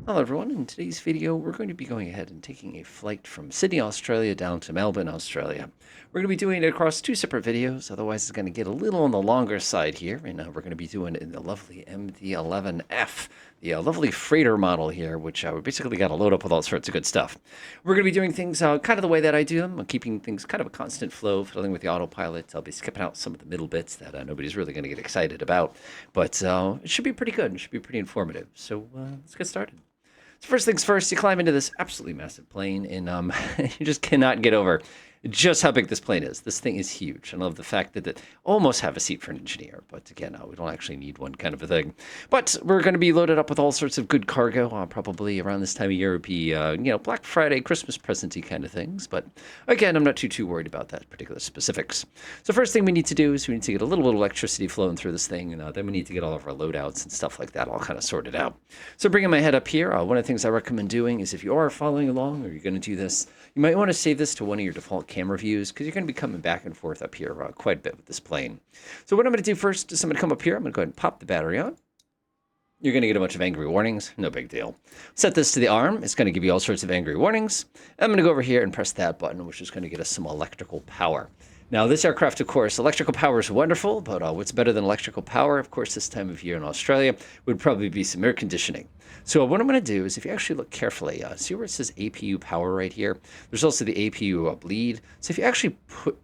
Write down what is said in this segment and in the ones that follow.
Hello everyone, in today's video we're going to be going ahead and taking a flight from Sydney, Australia down to Melbourne, Australia. We're going to be doing it across two separate videos, otherwise it's going to get a little on the longer side here, and we're going to be doing it in the lovely MD-11F, the lovely freighter model here, which we basically got to load up with all sorts of good stuff. We're going to be doing things kind of the way that I do them, keeping things kind of a constant flow, fiddling with the autopilot. I'll be skipping out some of the middle bits that nobody's really going to get excited about, but it should be pretty good, it should be pretty informative, so let's get started. So first things first, you climb into this absolutely massive plane, and you just cannot get over just how big this plane is. This thing is huge. I love the fact that it almost have a seat for an engineer, but again, we don't actually need one kind of a thing. But we're going to be loaded up with all sorts of good cargo, probably around this time of year. It would be, Black Friday, Christmas present-y kind of things. But again, I'm not too worried about that particular specifics. So first thing we need to do is we need to get a little bit of electricity flowing through this thing, and then we need to get all of our loadouts and stuff like that all kind of sorted out. So bringing my head up here, one of the things I recommend doing is if you are following along or you're going to do this, you might want to save this to one of your default camera views because you're going to be coming back and forth up here quite a bit with this plane. So what I'm going to do first is I'm going to come up here. I'm going to go ahead and pop the battery on. You're going to get a bunch of angry warnings. No big deal. Set this to the arm. It's going to give you all sorts of angry warnings. I'm going to go over here and press that button, which is going to get us some electrical power. Now, this aircraft, of course, electrical power is wonderful, but what's better than electrical power, of course, this time of year in Australia, would probably be some air conditioning. So what I'm going to do is if you actually look carefully, see where it says APU power right here? There's also the APU bleed. So if you actually put,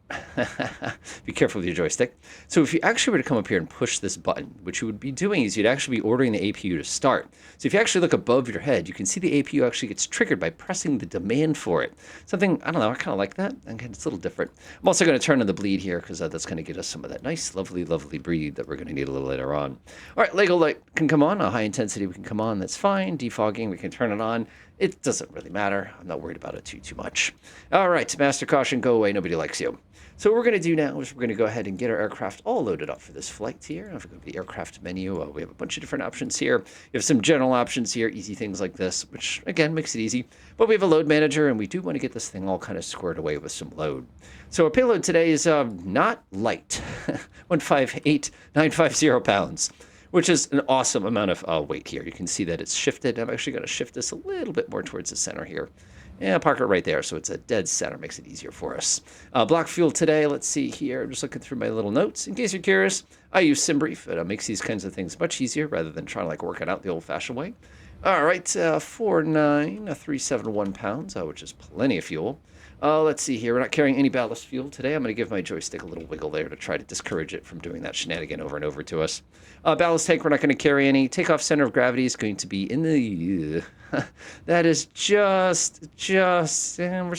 be careful with your joystick. So if you actually were to come up here and push this button, what you would be doing is you'd actually be ordering the APU to start. So if you actually look above your head, you can see the APU actually gets triggered by pressing the demand for it. Something, I don't know, I kind of like that. Again, it's a little different. I'm also going to turn on the bleed here because that's going to get us some of that nice, lovely bleed that we're going to need a little later on. All right, Lego light can come on. High intensity we can come on. That's fine. Defogging, we can turn it on. It doesn't really matter. I'm not worried about it too much. All right, master caution, go away. Nobody likes you. So what we're going to do now is we're going to go ahead and get our aircraft all loaded up for this flight here. If we go to the aircraft menu, we have a bunch of different options here. You have some general options here, easy things like this, which again makes it easy. But we have a load manager, and we do want to get this thing all kind of squared away with some load. So our payload today is not light, 158,950 pounds. Which is an awesome amount of weight here. You can see that it's shifted. I'm actually going to shift this a little bit more towards the center here. Yeah, park it right there so it's a dead center. Makes it easier for us. Block fuel today, let's see here. I'm just looking through my little notes. In case you're curious, I use SimBrief. It makes these kinds of things much easier rather than trying to work it out the old-fashioned way. All right, 49,371 pounds, which is plenty of fuel. Let's see here. We're not carrying any ballast fuel today. I'm going to give my joystick a little wiggle there to try to discourage it from doing that shenanigan over and over to us. Ballast tank, we're not going to carry any. Takeoff center of gravity is going to be in the... that is and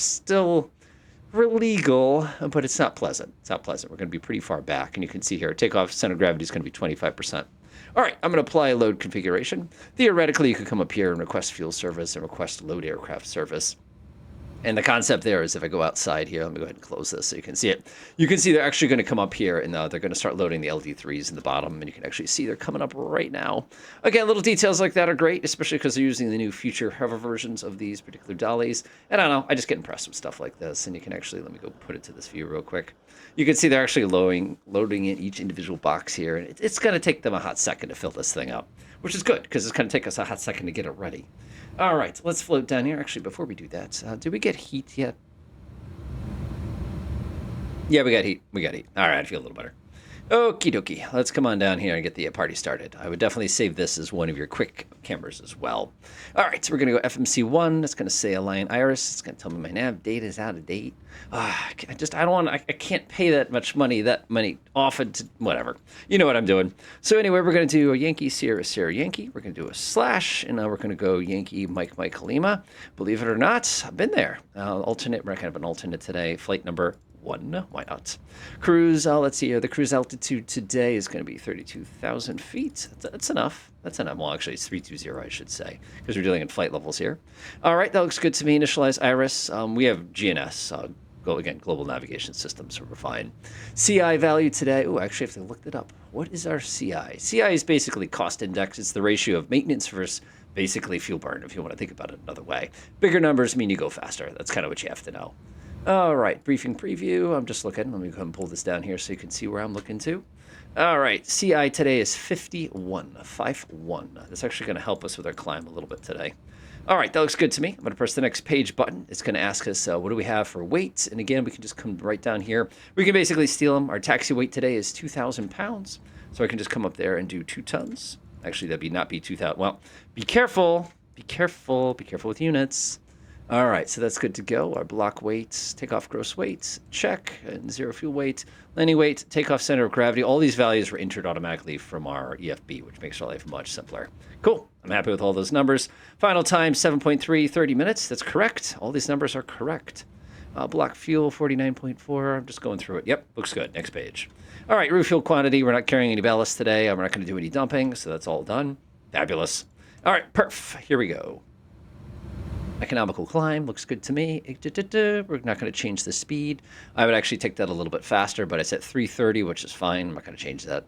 we're legal, but it's not pleasant. It's not pleasant. We're going to be pretty far back, and you can see here, takeoff center of gravity is going to be 25%. All right, I'm going to apply a load configuration. Theoretically, you could come up here and request fuel service and request load aircraft service. And the concept there is if I go outside here, let me go ahead and close this so you can see it. You can see they're actually going to come up here, and they're going to start loading the LD3s in the bottom, and you can actually see they're coming up right now. Again, little details like that are great, especially because they're using the new future hover versions of these particular dollies. And I don't know, I just get impressed with stuff like this, and you can actually, let me go put it to this view real quick. You can see they're actually loading in each individual box here, and it's going to take them a hot second to fill this thing up, which is good because it's going to take us a hot second to get it ready. All right, let's float down here. Actually, before we do that, did we get heat yet? Yeah, we got heat. We got heat. All right, I feel a little better. Okie dokie. Let's come on down here and get the party started. I would definitely save this as one of your quick cameras as well. All right, so we're going to go FMC1. It's going to say Align Iris. It's going to tell me my nav data is out of date. I can't pay that much money often to whatever. You know what I'm doing. So anyway, we're going to do a Yankee Sierra Sierra Yankee. We're going to do a slash, and now we're going to go Yankee Mike Mike Lima. Believe it or not, I've been there. Alternate. We're going to have an alternate today. Flight number 1. Why not? Cruise, let's see here. The cruise altitude today is going to be 32,000 feet. That's enough. That's enough. Well, actually, it's 320, I should say, because we're dealing in flight levels here. All right, that looks good to me. Initialize Iris. We have GNS. Global Navigation System, so we're fine. CI value today. Oh, actually, I have to look it up. What is our CI? CI is basically cost index. It's the ratio of maintenance versus basically fuel burn, if you want to think about it another way. Bigger numbers mean you go faster. That's kind of what you have to know. All right, briefing preview. I'm just looking. Let me go ahead and pull this down here so you can see where I'm looking to. All right, CI today is 51, 51. That's actually going to help us with our climb a little bit today. All right, that looks good to me. I'm going to press the next page button. It's going to ask us, what do we have for weights? And again, we can just come right down here. We can basically steal them. Our taxi weight today is 2,000 pounds. So I can just come up there and do 2 tons. Actually, that'd not be 2,000. Well, be careful. Be careful. Be careful with units. All right, so that's good to go. Our block weights, takeoff gross weights, check, and 0 fuel weight, landing weight, takeoff center of gravity. All these values were entered automatically from our EFB, which makes our life much simpler. Cool. I'm happy with all those numbers. Final time, 7.3, 30 minutes. That's correct. All these numbers are correct. Block fuel, 49.4. I'm just going through it. Yep, looks good. Next page. All right, refuel quantity. We're not carrying any ballast today. We're not going to do any dumping, so that's all done. Fabulous. All right, perf. Here we go. Economical climb looks good to me. We're not going to change the speed. I would actually take that a little bit faster, but I set 330, which is fine. I'm not going to change that.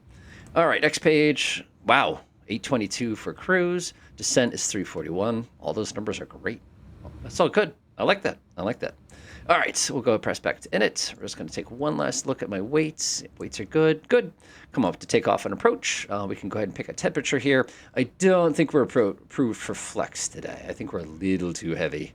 All right, next page. Wow, 822 for cruise. Descent is 341. All those numbers are great. That's all good. I like that. I like that. All right, so we'll go press back to init. We're just going to take one last look at my weights. Weights are good. Good. Come up to takeoff and approach. We can go ahead and pick a temperature here. I don't think we're approved for flex today. I think we're a little too heavy.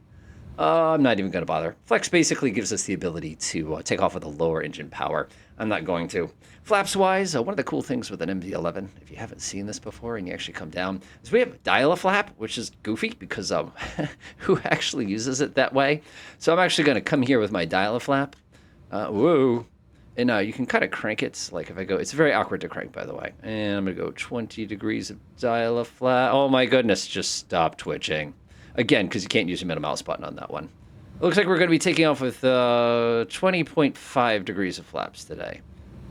I'm not even going to bother. Flex basically gives us the ability to take off with a lower engine power. I'm not going to. Flaps-wise, one of the cool things with an MD-11, if you haven't seen this before and you actually come down, is we have dial-a-flap, which is goofy because who actually uses it that way? So I'm actually going to come here with my dial-a-flap. Whoa. And you can kind of crank it. Like if I go, it's very awkward to crank, by the way. And I'm going to go 20 degrees of dial-a-flap. Oh my goodness, just stop twitching. Again, because you can't use your middle mouse button on that one. It looks like we're going to be taking off with 20.5 degrees of flaps today.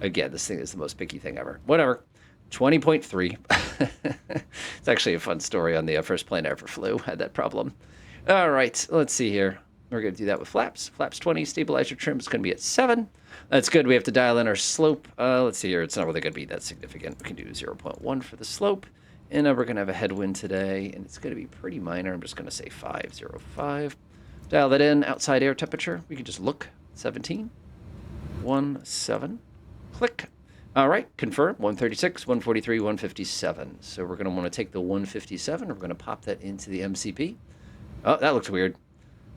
Again, this thing is the most picky thing ever. Whatever. 20.3. It's actually a fun story on the first plane I ever flew. Had that problem. All right, let's see here. We're going to do that with flaps. Flaps 20. Stabilizer trim is going to be at 7. That's good. We have to dial in our slope. Let's see here. It's not really going to be that significant. We can do 0.1 for the slope. And we're going to have a headwind today, and it's going to be pretty minor. I'm just going to say 505. Dial that in. Outside air temperature. We can just look. 17. 17. Click. All right. Confirm. 136, 143, 157. So we're going to want to take the 157. We're going to pop that into the MCP. Oh, that looks weird.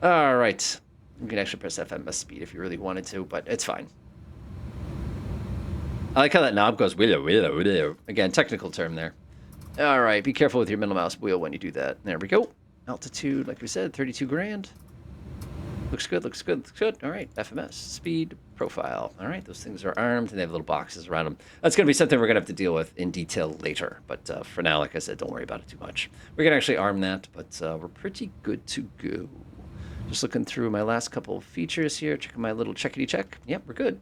All right. You can actually press FMS speed if you really wanted to, but it's fine. I like how that knob goes willow, willow, willow. Again, technical term there. All right, be careful with your middle mouse wheel when you do that. There we go. Altitude, like we said, 32 grand. Looks good, looks good, looks good. All right, FMS, speed, profile. All right, those things are armed, and they have little boxes around them. That's going to be something we're going to have to deal with in detail later. But for now, like I said, don't worry about it too much. We're going to actually arm that, but we're pretty good to go. Just looking through my last couple of features here, checking my little checkity check. Yep, we're good.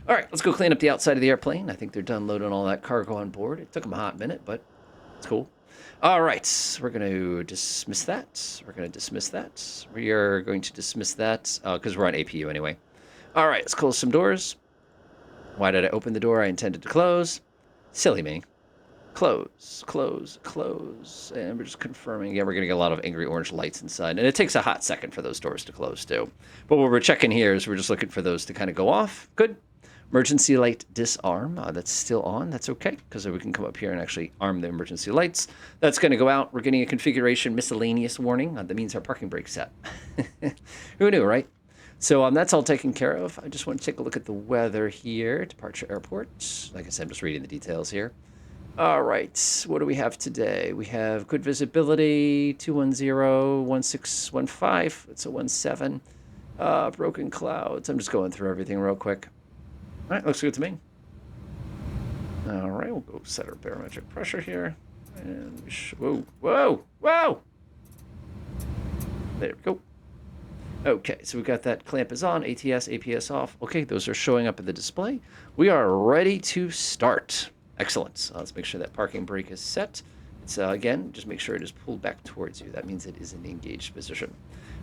All right, let's go clean up the outside of the airplane. I think they're done loading all that cargo on board. It took them a hot minute, but it's cool. All right, we're going to dismiss that. We're going to dismiss that. We are going to dismiss that because we're on APU anyway. All right, let's close some doors. Why did I open the door I intended to close? Silly me. Close, close, close. And we're just confirming. Yeah, we're going to get a lot of angry orange lights inside. And it takes a hot second for those doors to close, too. But what we're checking here is we're just looking for those to kind of go off. Good. Emergency light disarm. That's still on. That's okay, because we can come up here and actually arm the emergency lights. That's going to go out. We're getting a configuration miscellaneous warning. That means our parking brake's set. Who knew, right? So that's all taken care of. I just want to take a look at the weather here. Departure airport. Like I said, I'm just reading the details here. All right, what do we have today? We have good visibility, 210, 1615. It's a 17. Broken clouds. I'm just going through everything real quick. All right, looks good to me. All right, we'll go set our barometric pressure here. And whoa, whoa, whoa! There we go. Okay, so we got that clamp is on, ATS, APS off. Okay, those are showing up in the display. We are ready to start. Excellent. Let's make sure that parking brake is set. It's, again, just make sure it is pulled back towards you. That means it is in the engaged position.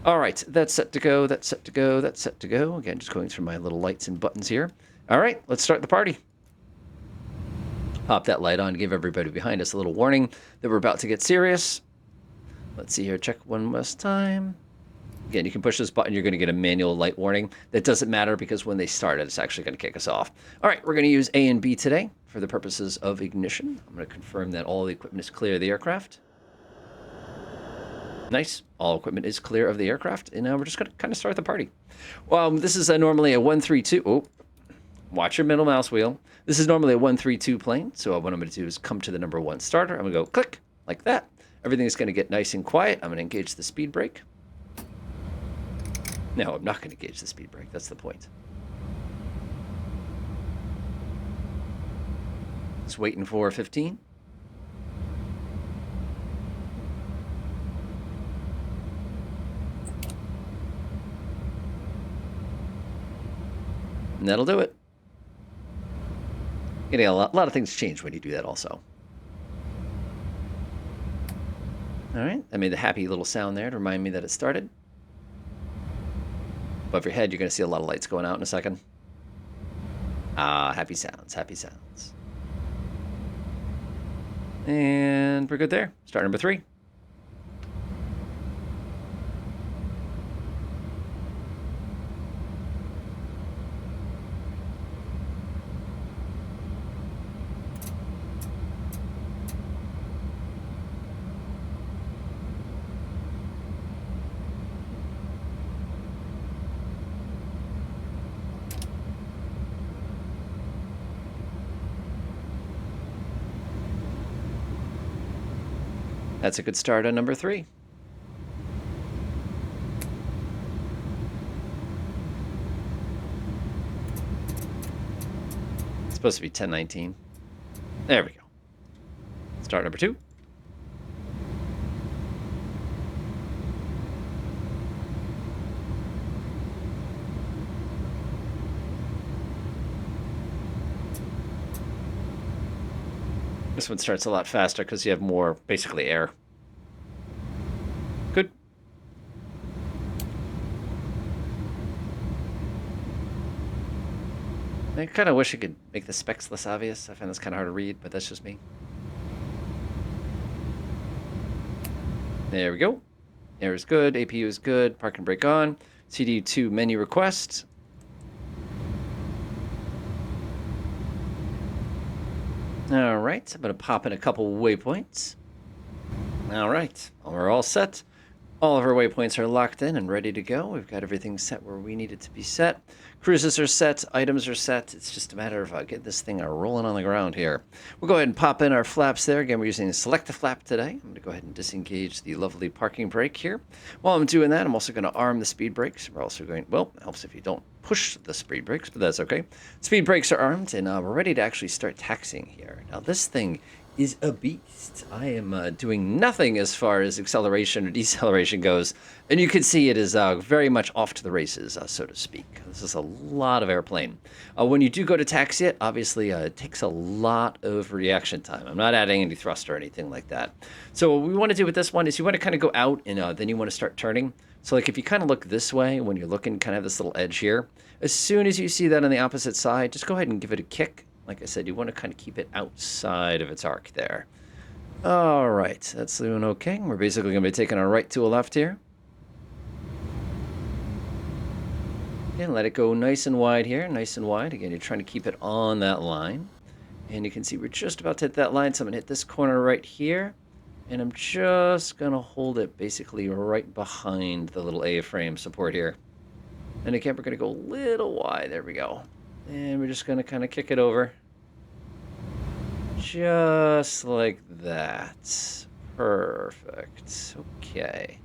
All right, that's set to go, that's set to go, that's set to go. Again, just going through my little lights and buttons here. All right, let's start the party. Pop that light on, give everybody behind us a little warning that we're about to get serious. Let's see here, check one last time. Again, you can push this button, you're going to get a manual light warning. That doesn't matter because when they start it, it's actually going to kick us off. All right, we're going to use A and B today for the purposes of ignition. I'm going to confirm that all the equipment is clear of the aircraft. Nice. All equipment is clear of the aircraft, and we're just going to kind of start the party. Well, this is normally a 132. Oh, watch your middle mouse wheel. This is normally a 132 plane, so what I'm going to do is come to the number 1 starter. I'm going to go click, like that. Everything's going to get nice and quiet. I'm going to engage the speed brake. No, I'm not going to engage the speed brake. That's the point. Just waiting for 15. And that'll do it. Getting a lot of things change when you do that also. All right, I made the happy little sound there to remind me that it started. Above your head, you're going to see a lot of lights going out in a second. Ah, happy sounds, happy sounds. And we're good there. Start number 3. That's a good start on number 3. It's supposed to be 10:19. There we go. Start number 2. This one starts a lot faster because you have more, basically, air. Good. I kind of wish I could make the specs less obvious. I find this kind of hard to read, but that's just me. There we go. Air is good. APU is good. Park and brake on. CD2 menu request. All right, I'm going to pop in a couple waypoints. All right, we're all set. All of our waypoints are locked in and ready to go. We've got everything set where we need it to be set. Cruises are set, items are set. It's just a matter of getting this thing rolling on the ground here. We'll go ahead and pop in our flaps there. Again, we're using select the flap today. I'm going to go ahead and disengage the lovely parking brake here. While I'm doing that, I'm also going to arm the speed brakes. We're also going, well, it helps if you don't push the speed brakes, but that's okay. Speed brakes are armed, and we're ready to actually start taxiing here. Now, this thing is a beast. I am doing nothing as far as acceleration or deceleration goes, and you can see it is very much off to the races, so to speak. This is a lot of airplane. When you do go to taxi it, obviously it takes a lot of reaction time. I'm not adding any thrust or anything like that. So what we want to do with this one is you want to kind of go out, and then you want to start turning. So like if you kind of look this way, when you're looking, kind of this little edge here, as soon as you see that on the opposite side, just go ahead and give it a kick. Like I said, you want to kind of keep it outside of its arc there. All right, that's doing okay. We're basically going to be taking our right to a left here. And let it go nice and wide here, nice and wide. Again, you're trying to keep it on that line. And you can see we're just about to hit that line, so I'm going to hit this corner right here. And I'm just going to hold it basically right behind the little A-frame support here. And again, we're going to go a little wide. There we go. And we're just going to kind of kick it over. Just like that. Perfect. Okay.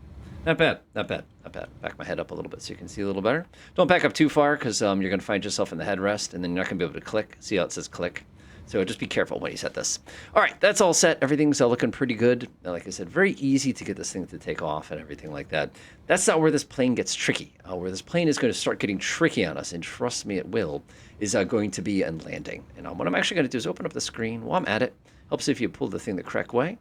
Not bad, not bad, not bad. Back my head up a little bit so you can see a little better. Don't back up too far because you're going to find yourself in the headrest and then you're not going to be able to click. See how it says click? So just be careful when you set this. All right, that's all set. Everything's looking pretty good. Like I said, very easy to get this thing to take off and everything like that. That's not where this plane gets tricky. Where this plane is going to start getting tricky on us, and trust me it will, is going to be in landing. And what I'm actually going to do is open up the screen while I'm at it. Helps if you pull the thing the correct way.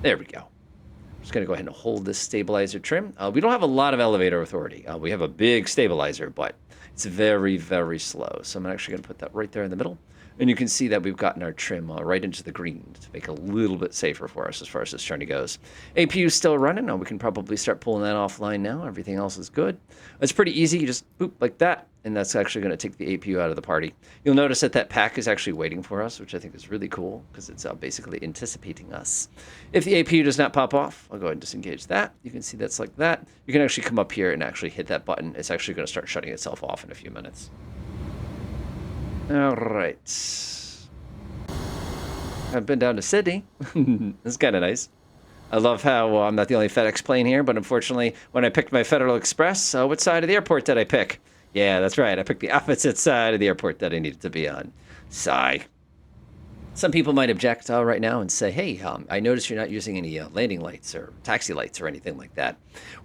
There we go. I'm just going to go ahead and hold this stabilizer trim. We don't have a lot of elevator authority. We have a big stabilizer, but it's very, very slow. So I'm actually going to put that right there in the middle. And you can see that we've gotten our trim right into the green to make it a little bit safer for us as far as this journey goes. APU is still running. Now we can probably start pulling that offline now. Everything else is good. It's pretty easy. You just boop like that, and that's actually going to take the APU out of the party. You'll notice that that pack is actually waiting for us, which I think is really cool because it's basically anticipating us. If the APU does not pop off, I'll go ahead and disengage that. You can see that's like that. You can actually come up here and actually hit that button. It's actually going to start shutting itself off in a few minutes. All right. I've been down to Sydney. It's kind of nice. I love how I'm not the only FedEx plane here, but unfortunately, when I picked my Federal Express, what side of the airport did I pick? Yeah, that's right. I picked the opposite side of the airport that I needed to be on. Sigh. Some people might object right now and say, hey, I noticed you're not using any landing lights or taxi lights or anything like that.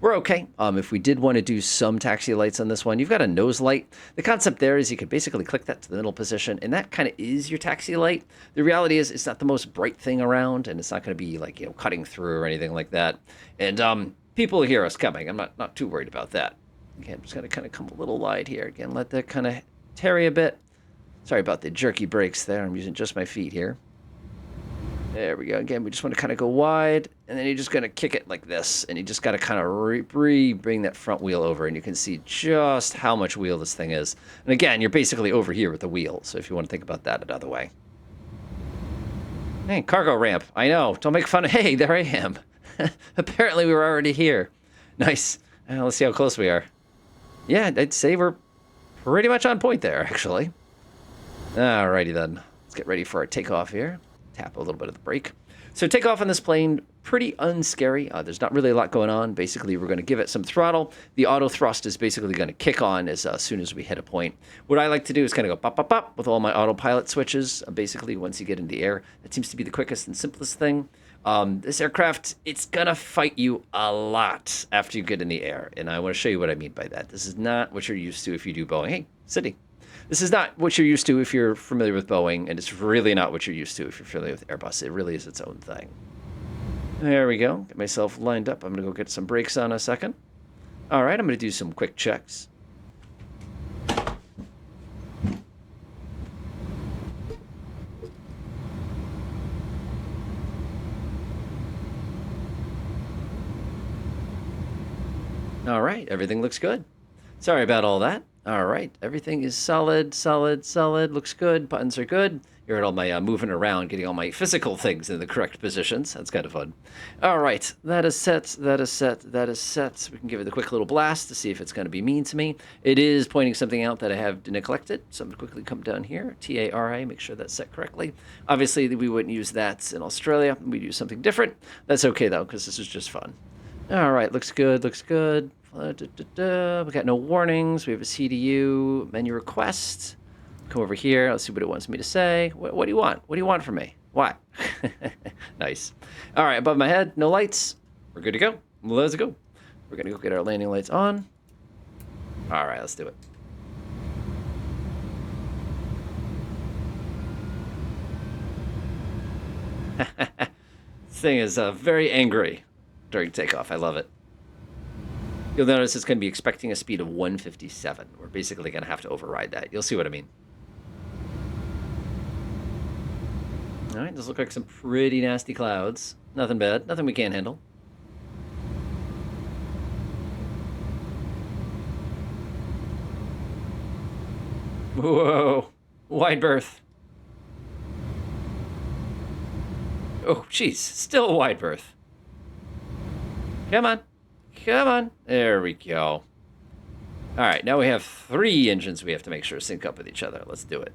We're okay. If we did want to do some taxi lights on this one, you've got a nose light. The concept there is you could basically click that to the middle position, and that kind of is your taxi light. The reality is it's not the most bright thing around, and it's not going to be like, cutting through or anything like that. And people hear us coming. I'm not too worried about that. Again, I'm just going to kind of come a little wide here. Again, let that kind of tarry a bit. Sorry about the jerky brakes there. I'm using just my feet here. There we go. Again, we just want to kind of go wide, and then you're just going to kick it like this, and you just got to kind of bring that front wheel over, and you can see just how much wheel this thing is. And again, you're basically over here with the wheel, so if you want to think about that another way. Hey, cargo ramp. I know. Don't make fun of... Hey, there I am. Apparently, we were already here. Nice. Let's see how close we are. Yeah, I'd say we're pretty much on point there, actually. Alrighty then. Let's get ready for our takeoff here. Tap a little bit of the brake. So takeoff on this plane, pretty unscary. There's not really a lot going on. Basically, we're going to give it some throttle. The auto thrust is basically going to kick on as soon as we hit a point. What I like to do is kind of go pop, pop, pop with all my autopilot switches. Basically, once you get in the air, that seems to be the quickest and simplest thing. This aircraft, it's going to fight you a lot after you get in the air. And I want to show you what I mean by that. This is not what you're used to if you do Boeing. Hey, Sydney. This is not what you're used to if you're familiar with Boeing, and it's really not what you're used to if you're familiar with Airbus. It really is its own thing. There we go. Get myself lined up. I'm going to go get some brakes on a second. All right, I'm going to do some quick checks. All right, everything looks good. Sorry about all that. All right, everything is solid, solid, solid. Looks good. Buttons are good. You heard all my moving around, getting all my physical things in the correct positions. That's kind of fun. All right, that is set, that is set, that is set. We can give it a quick little blast to see if it's going to be mean to me. It is pointing something out that I have neglected, so I'm going to quickly come down here. TARA, make sure that's set correctly. Obviously, we wouldn't use that in Australia. We'd use something different. That's okay, though, because this is just fun. All right, looks good, looks good. We got no warnings. We have a CDU menu request. Come over here. Let's see what it wants me to say. What do you want? What do you want from me? What? Nice. All right, above my head, no lights. We're good to go. Let's go. We're going to go get our landing lights on. All right, let's do it. This thing is very angry during takeoff. I love it. You'll notice it's going to be expecting a speed of 157. We're basically going to have to override that. You'll see what I mean. All right, those look like some pretty nasty clouds. Nothing bad. Nothing we can't handle. Whoa. Wide berth. Oh, jeez. Still a wide berth. Come on. Come on. There we go. All right, now we have 3 engines we have to make sure sync up with each other. Let's do it.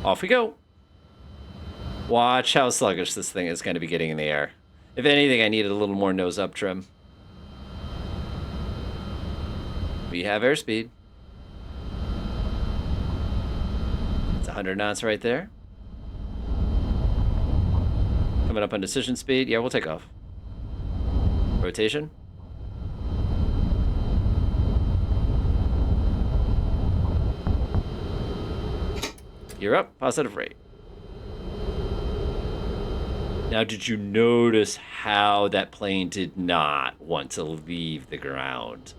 Off we go. Watch how sluggish this thing is going to be getting in the air. If anything, I needed a little more nose-up trim. We have airspeed. It's 100 knots right there. Coming up on decision speed. Yeah, we'll take off. Rotation. You're up. Positive rate. Now, did you notice how that plane did not want to leave the ground?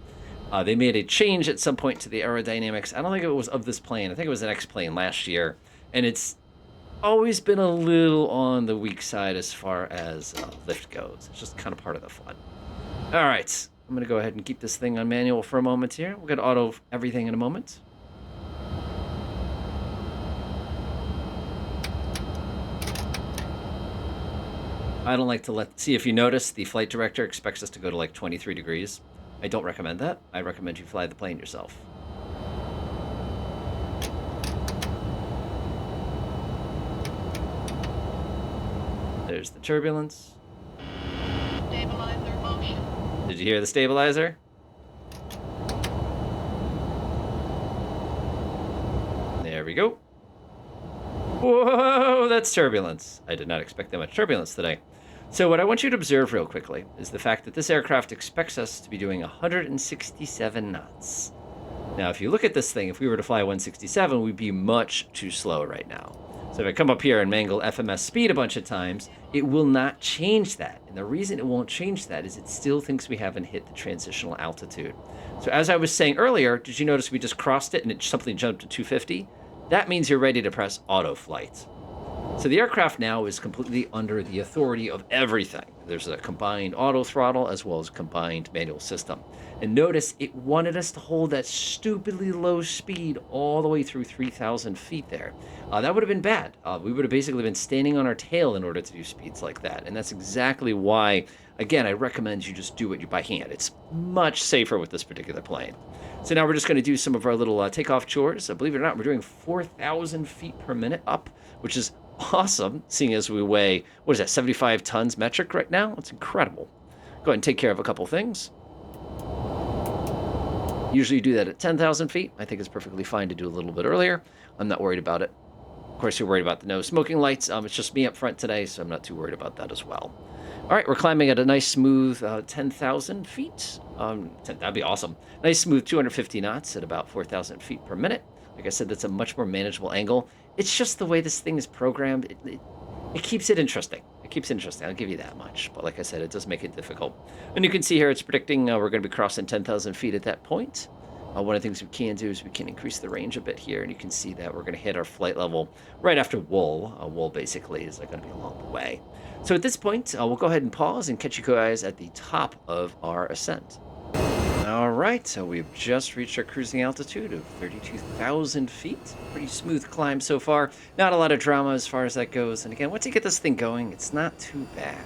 They made a change at some point to the aerodynamics. I don't think it was of this plane. I think it was an X plane last year. And it's always been a little on the weak side as far as lift goes. It's just kind of part of the fun. All right. I'm going to go ahead and keep this thing on manual for a moment here. We'll get auto everything in a moment. I don't like to see if you notice, the flight director expects us to go to like 23 degrees. I don't recommend that. I recommend you fly the plane yourself. There's the turbulence. Stabilizer motion. Did you hear the stabilizer? There we go. Whoa, that's turbulence. I did not expect that much turbulence today. So what I want you to observe real quickly is the fact that this aircraft expects us to be doing 167 knots. Now, if you look at this thing, if we were to fly 167, we'd be much too slow right now. So if I come up here and mangle FMS speed a bunch of times, it will not change that. And the reason it won't change that is it still thinks we haven't hit the transitional altitude. So as I was saying earlier, did you notice we just crossed it and it something jumped to 250? That means you're ready to press auto flight. So the aircraft now is completely under the authority of everything. There's a combined auto throttle as well as combined manual system. And notice it wanted us to hold that stupidly low speed all the way through 3,000 feet there. That would have been bad. We would have basically been standing on our tail in order to do speeds like that. And that's exactly why, again, I recommend you just do it by hand. It's much safer with this particular plane. So now we're just going to do some of our little takeoff chores. Believe it or not, we're doing 4,000 feet per minute up, which is awesome, seeing as we weigh, what is that, 75 tons metric right now? It's incredible. Go ahead and take care of a couple things. Usually you do that at 10,000 feet. I think it's perfectly fine to do a little bit earlier. I'm not worried about it. Of course, you're worried about the no smoking lights. It's just me up front today, so I'm not too worried about that as well. All right, we're climbing at a nice smooth 10,000 feet. That'd be awesome. Nice smooth 250 knots at about 4,000 feet per minute. Like I said, that's a much more manageable angle. It's just the way this thing is programmed. It keeps it interesting. It keeps it interesting. I'll give you that much. But like I said, it does make it difficult. And you can see here it's predicting we're going to be crossing 10,000 feet at that point. One of the things we can do is we can increase the range a bit here. And you can see that we're going to hit our flight level right after Wool. Wool basically is going to be along the way. So at this point, we'll go ahead and pause and catch you guys at the top of our ascent. All right, so we've just reached our cruising altitude of 32,000 feet. Pretty smooth climb so far. Not a lot of drama as far as that goes. And again, once you get this thing going, it's not too bad.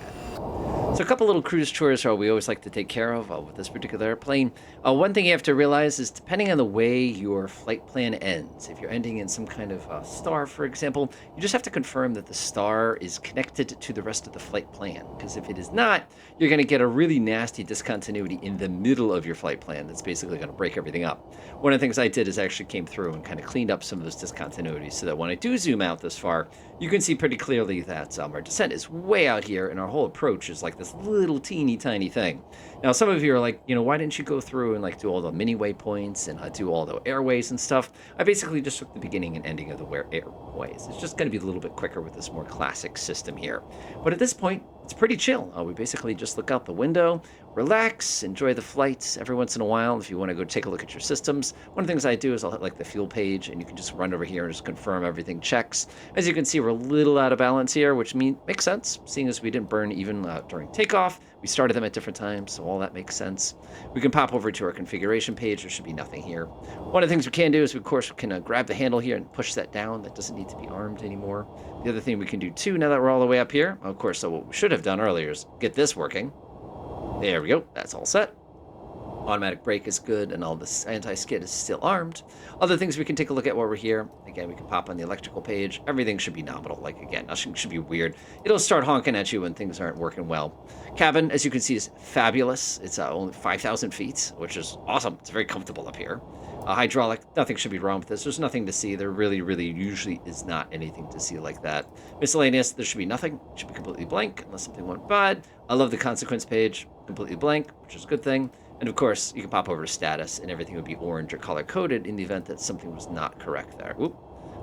So a couple little cruise chores we always like to take care of with this particular airplane. One thing you have to realize is depending on the way your flight plan ends, if you're ending in some kind of star, for example, you just have to confirm that the star is connected to the rest of the flight plan. Because if it is not, you're going to get a really nasty discontinuity in the middle of your flight plan that's basically going to break everything up. One of the things I did is actually came through and kind of cleaned up some of those discontinuities so that when I do zoom out this far, you can see pretty clearly that our descent is way out here and our whole approach is like this little teeny tiny thing. Now, some of you are like, why didn't you go through and like do all the mini waypoints and do all the airways and stuff? I basically just took the beginning and ending of the airways. It's just going to be a little bit quicker with this more classic system here. But at this point, it's pretty chill. We basically just look out the window, relax, enjoy the flights every once in a while. If you want to go take a look at your systems, one of the things I do is I'll hit like the fuel page and you can just run over here and just confirm everything checks. As you can see, we're a little out of balance here, which makes sense, seeing as we didn't burn even during takeoff. We started them at different times, so all that makes sense. We can pop over to our configuration page. There should be nothing here. One of the things we can do is, of course, we can grab the handle here and push that down. That doesn't need to be armed anymore. The other thing we can do, too, now that we're all the way up here, of course, so what we should have done earlier is get this working. There we go. That's all set. Automatic brake is good, and all this anti-skid is still armed. Other things we can take a look at while we're here. Again, we can pop on the electrical page. Everything should be nominal. Like, again, nothing should be weird. It'll start honking at you when things aren't working well. Cabin, as you can see, is fabulous. It's only 5,000 feet, which is awesome. It's very comfortable up here. Hydraulic, nothing should be wrong with this. There's nothing to see. There really, really usually is not anything to see like that. Miscellaneous, there should be nothing. It should be completely blank unless something went bad. I love the consequence page. Completely blank, which is a good thing. And of course, you can pop over to status and everything would be orange or color coded in the event that something was not correct there. Oop.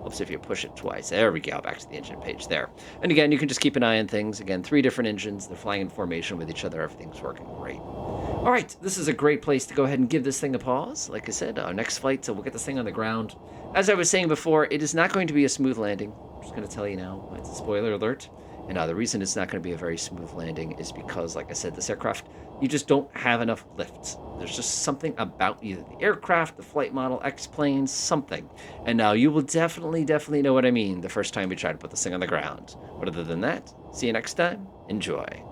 Helps if you push it twice. There we go, back to the engine page there. And again, you can just keep an eye on things. Again, 3 different engines. They're flying in formation with each other. Everything's working great. All right, this is a great place to go ahead and give this thing a pause. Like I said, our next flight, so we'll get this thing on the ground. As I was saying before, it is not going to be a smooth landing. I'm just going to tell you now. It's a spoiler alert. And the reason it's not going to be a very smooth landing is because, like I said, this aircraft, you just don't have enough lift. There's just something about either the aircraft, the flight model, X-planes, something. And now you will definitely know what I mean the first time we try to put this thing on the ground. But other than that, see you next time. Enjoy.